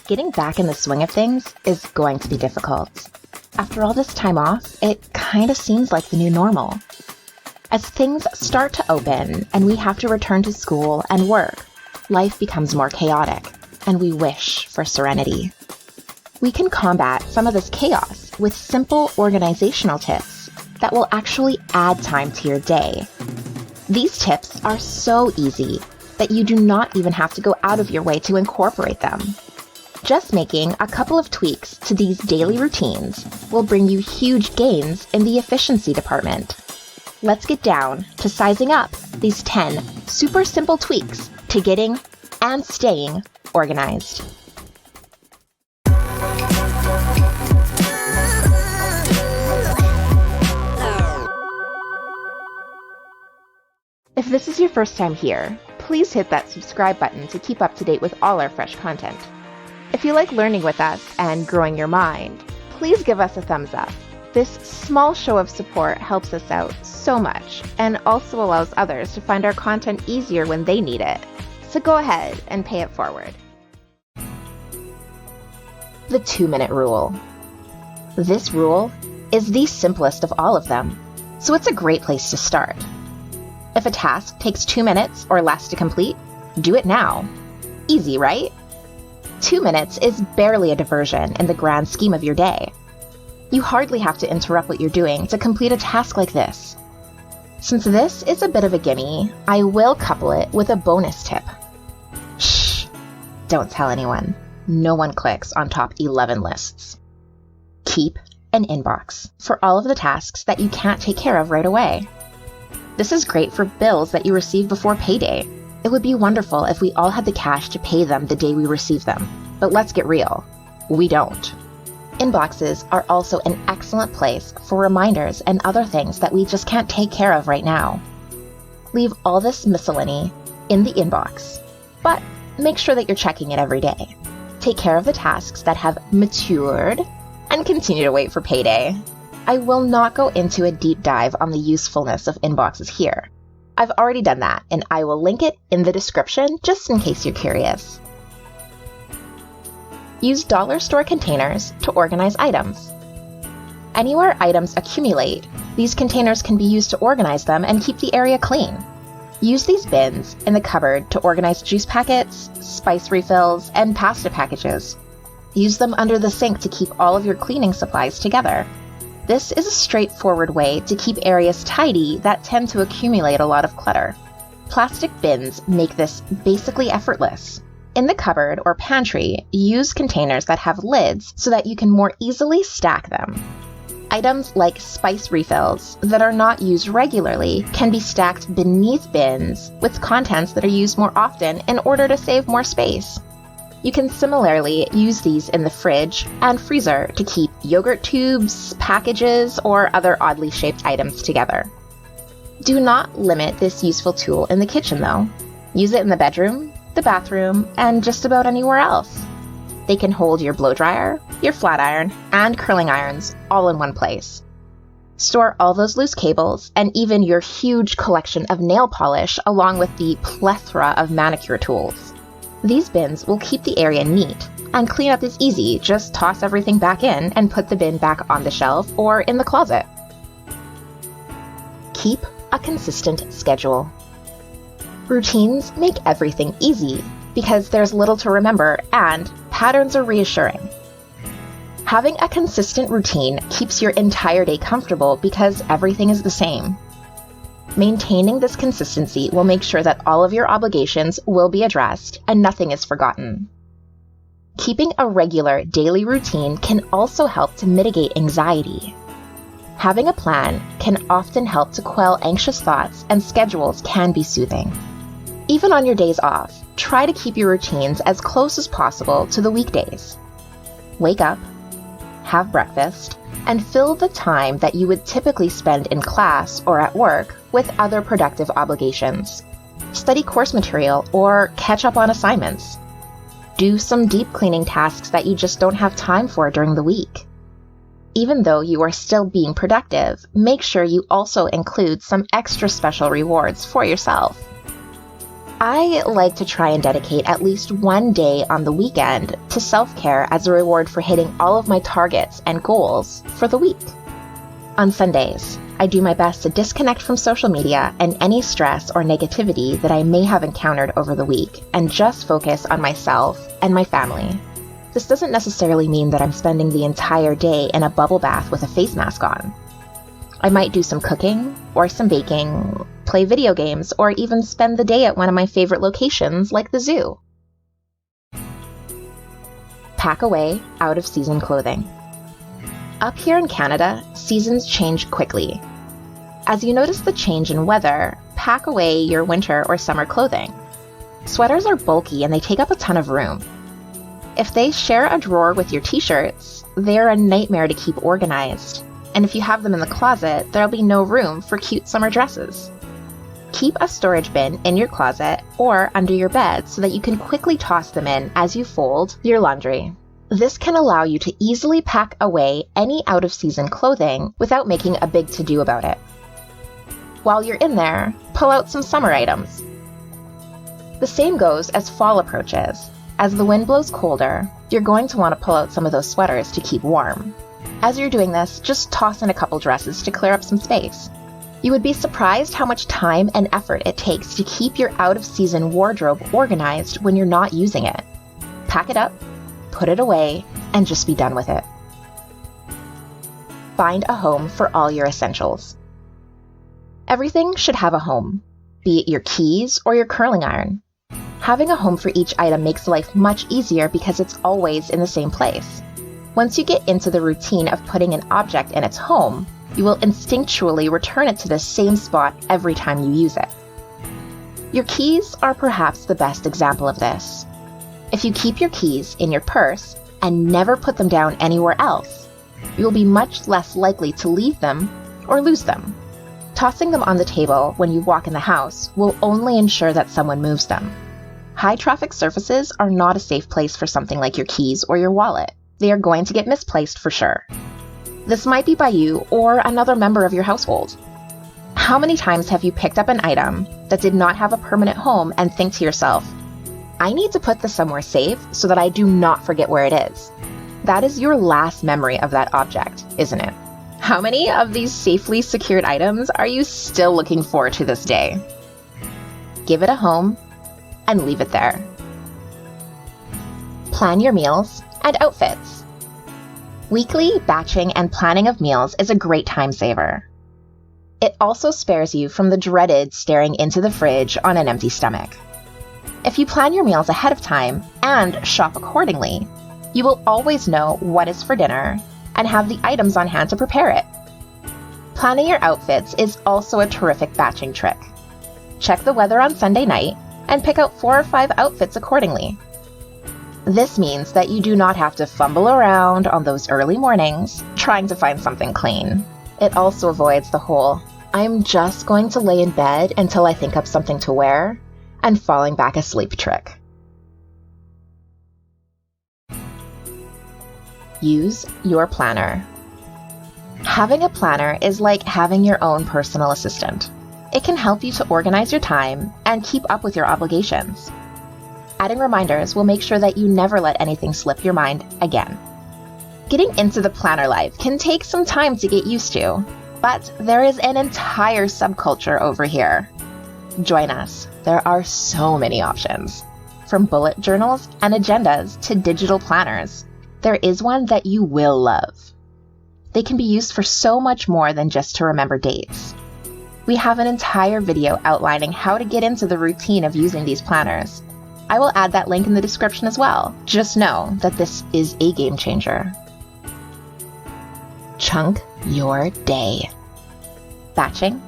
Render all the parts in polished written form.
Getting back in the swing of things is going to be difficult. After all this time off, it kind of seems like the new normal. As things start to open and we have to return to school and work, life becomes more chaotic, and we wish for serenity. We can combat some of this chaos with simple organizational tips that will actually add time to your day. These tips are so easy that you do not even have to go out of your way to incorporate them. Just making a couple of tweaks to these daily routines will bring you huge gains in the efficiency department. Let's get down to sizing up these 10 super simple tweaks to getting and staying organized. If this is your first time here, please hit that subscribe button to keep up to date with all our fresh content. If you like learning with us and growing your mind, please give us a thumbs up. This small show of support helps us out so much and also allows others to find our content easier when they need it. So go ahead and pay it forward. The 2-minute rule. This rule is the simplest of all of them, so it's a great place to start. If a task takes 2 minutes or less to complete, do it now. Easy, right? 2 minutes is barely a diversion in the grand scheme of your day. You hardly have to interrupt what you're doing to complete a task like this. Since this is a bit of a gimme, I will couple it with a bonus tip. Shh! Don't tell anyone. No one clicks on top 11 lists. Keep an inbox for all of the tasks that you can't take care of right away. This is great for bills that you receive before payday. It would be wonderful if we all had the cash to pay them the day we receive them. But let's get real. We don't. Inboxes are also an excellent place for reminders and other things that we just can't take care of right now. Leave all this miscellany in the inbox, but make sure that you're checking it every day. Take care of the tasks that have matured and continue to wait for payday. I will not go into a deep dive on the usefulness of inboxes here. I've already done that, and I will link it in the description just in case you're curious. Use dollar store containers to organize items. Anywhere items accumulate, these containers can be used to organize them and keep the area clean. Use these bins in the cupboard to organize juice packets, spice refills, and pasta packages. Use them under the sink to keep all of your cleaning supplies together. This is a straightforward way to keep areas tidy that tend to accumulate a lot of clutter. Plastic bins make this basically effortless. In the cupboard or pantry, use containers that have lids so that you can more easily stack them. Items like spice refills that are not used regularly can be stacked beneath bins with contents that are used more often in order to save more space. You can similarly use these in the fridge and freezer to keep yogurt tubes, packages, or other oddly shaped items together. Do not limit this useful tool in the kitchen though. Use it in the bedroom, the bathroom, and just about anywhere else. They can hold your blow dryer, your flat iron, and curling irons all in one place. Store all those loose cables and even your huge collection of nail polish along with the plethora of manicure tools. These bins will keep the area neat, and cleanup is easy. Just toss everything back in and put the bin back on the shelf or in the closet. Keep a consistent schedule. Routines make everything easy because there's little to remember and patterns are reassuring. Having a consistent routine keeps your entire day comfortable because everything is the same. Maintaining this consistency will make sure that all of your obligations will be addressed and nothing is forgotten. Keeping a regular daily routine can also help to mitigate anxiety. Having a plan can often help to quell anxious thoughts, and schedules can be soothing. Even on your days off, try to keep your routines as close as possible to the weekdays. Wake up, have breakfast, and fill the time that you would typically spend in class or at work with other productive obligations. Study course material or catch up on assignments. Do some deep cleaning tasks that you just don't have time for during the week. Even though you are still being productive, make sure you also include some extra special rewards for yourself. I like to try and dedicate at least one day on the weekend to self-care as a reward for hitting all of my targets and goals for the week. On Sundays, I do my best to disconnect from social media and any stress or negativity that I may have encountered over the week and just focus on myself and my family. This doesn't necessarily mean that I'm spending the entire day in a bubble bath with a face mask on. I might do some cooking or some baking, play video games, or even spend the day at one of my favorite locations like the zoo. Pack away out-of-season clothing. Up here in Canada, seasons change quickly. As you notice the change in weather, pack away your winter or summer clothing. Sweaters are bulky and they take up a ton of room. If they share a drawer with your t-shirts, they're a nightmare to keep organized. And if you have them in the closet, there'll be no room for cute summer dresses. Keep a storage bin in your closet or under your bed so that you can quickly toss them in as you fold your laundry. This can allow you to easily pack away any out-of-season clothing without making a big to-do about it. While you're in there, pull out some summer items. The same goes as fall approaches. As the wind blows colder, you're going to want to pull out some of those sweaters to keep warm. As you're doing this, just toss in a couple dresses to clear up some space. You would be surprised how much time and effort it takes to keep your out-of-season wardrobe organized when you're not using it. Pack it up, put it away, and just be done with it. Find a home for all your essentials. Everything should have a home, be it your keys or your curling iron. Having a home for each item makes life much easier because it's always in the same place. Once you get into the routine of putting an object in its home, you will instinctually return it to the same spot every time you use it. Your keys are perhaps the best example of this. If you keep your keys in your purse and never put them down anywhere else, you will be much less likely to leave them or lose them. Tossing them on the table when you walk in the house will only ensure that someone moves them. High-traffic surfaces are not a safe place for something like your keys or your wallet. They are going to get misplaced for sure. This might be by you or another member of your household. How many times have you picked up an item that did not have a permanent home and think to yourself, I need to put this somewhere safe so that I do not forget where it is? That is your last memory of that object, isn't it? How many of these safely secured items are you still looking for to this day? Give it a home and leave it there. Plan your meals and outfits. Weekly batching and planning of meals is a great time saver. It also spares you from the dreaded staring into the fridge on an empty stomach. If you plan your meals ahead of time and shop accordingly, you will always know what is for dinner and have the items on hand to prepare it. Planning your outfits is also a terrific batching trick. Check the weather on Sunday night and pick out 4 or 5 outfits accordingly. This means that you do not have to fumble around on those early mornings trying to find something clean. It also avoids the whole, I'm just going to lay in bed until I think up something to wear, and falling back asleep trick. Use your planner. Having a planner is like having your own personal assistant. It can help you to organize your time and keep up with your obligations. Adding reminders will make sure that you never let anything slip your mind again. Getting into the planner life can take some time to get used to, but there is an entire subculture over here. Join us. There are so many options. From bullet journals and agendas to digital planners, there is one that you will love. They can be used for so much more than just to remember dates. We have an entire video outlining how to get into the routine of using these planners. I will add that link in the description as well. Just know that this is a game changer. Chunk your day. Batching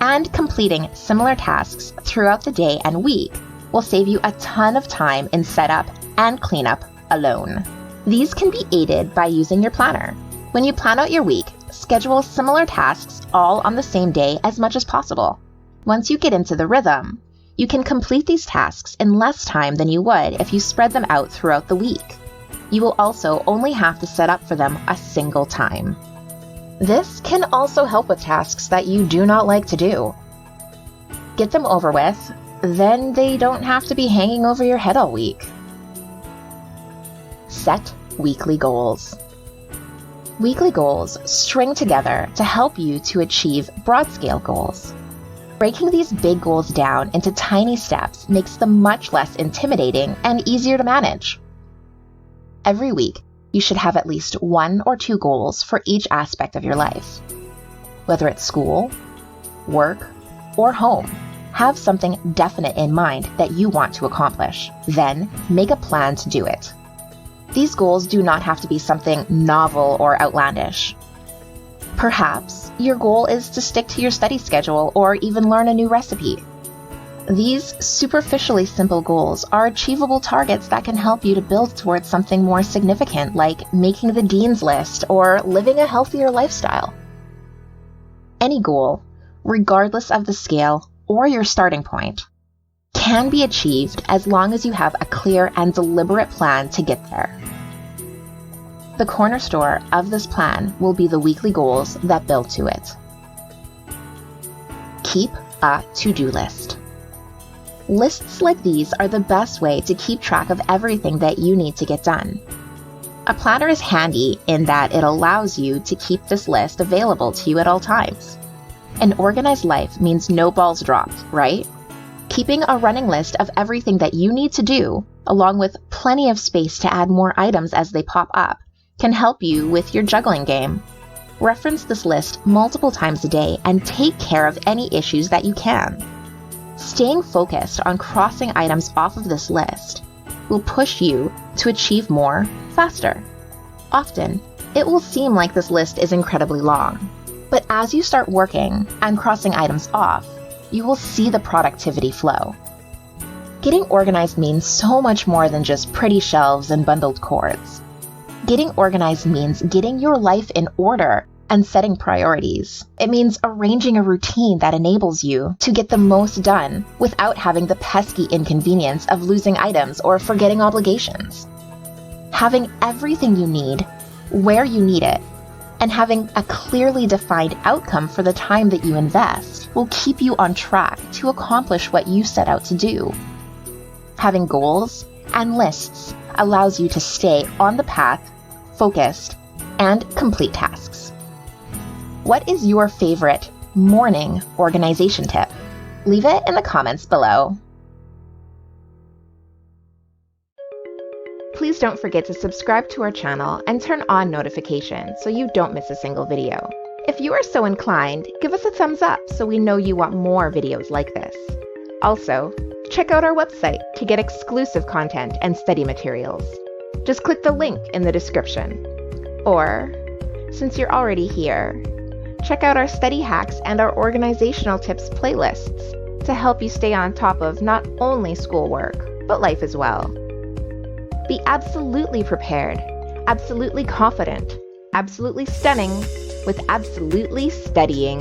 and completing similar tasks throughout the day and week will save you a ton of time in setup and cleanup alone. These can be aided by using your planner. When you plan out your week, schedule similar tasks all on the same day as much as possible. Once you get into the rhythm, you can complete these tasks in less time than you would if you spread them out throughout the week. You will also only have to set up for them a single time. This can also help with tasks that you do not like to do. Get them over with, then they don't have to be hanging over your head all week. Set weekly goals. Weekly goals string together to help you to achieve broad-scale goals. Breaking these big goals down into tiny steps makes them much less intimidating and easier to manage. Every week, you should have at least 1 or 2 goals for each aspect of your life. Whether it's school, work, or home, have something definite in mind that you want to accomplish. Then, make a plan to do it. These goals do not have to be something novel or outlandish. Perhaps your goal is to stick to your study schedule or even learn a new recipe. These superficially simple goals are achievable targets that can help you to build towards something more significant, like making the dean's list or living a healthier lifestyle. Any goal, regardless of the scale or your starting point, can be achieved as long as you have a clear and deliberate plan to get there. The cornerstone of this plan will be the weekly goals that build to it. Keep a to-do list. Lists like these are the best way to keep track of everything that you need to get done. A planner is handy in that it allows you to keep this list available to you at all times. An organized life means no balls dropped, right? Keeping a running list of everything that you need to do, along with plenty of space to add more items as they pop up, can help you with your juggling game. Reference this list multiple times a day and take care of any issues that you can. Staying focused on crossing items off of this list will push you to achieve more faster. Often, it will seem like this list is incredibly long, but as you start working and crossing items off, you will see the productivity flow. Getting organized means so much more than just pretty shelves and bundled cords. Getting organized means getting your life in order and setting priorities. It means arranging a routine that enables you to get the most done without having the pesky inconvenience of losing items or forgetting obligations. Having everything you need, where you need it, and having a clearly defined outcome for the time that you invest will keep you on track to accomplish what you set out to do. Having goals and lists allows you to stay on the path, focused, and complete tasks. What is your favorite morning organization tip? Leave it in the comments below. Please don't forget to subscribe to our channel and turn on notifications so you don't miss a single video. If you are so inclined, give us a thumbs up so we know you want more videos like this. Also, check out our website to get exclusive content and study materials. Just click the link in the description. Or, since you're already here, check out our study hacks and our organizational tips playlists to help you stay on top of not only schoolwork, but life as well. Be absolutely prepared, absolutely confident, absolutely stunning, with absolutely studying.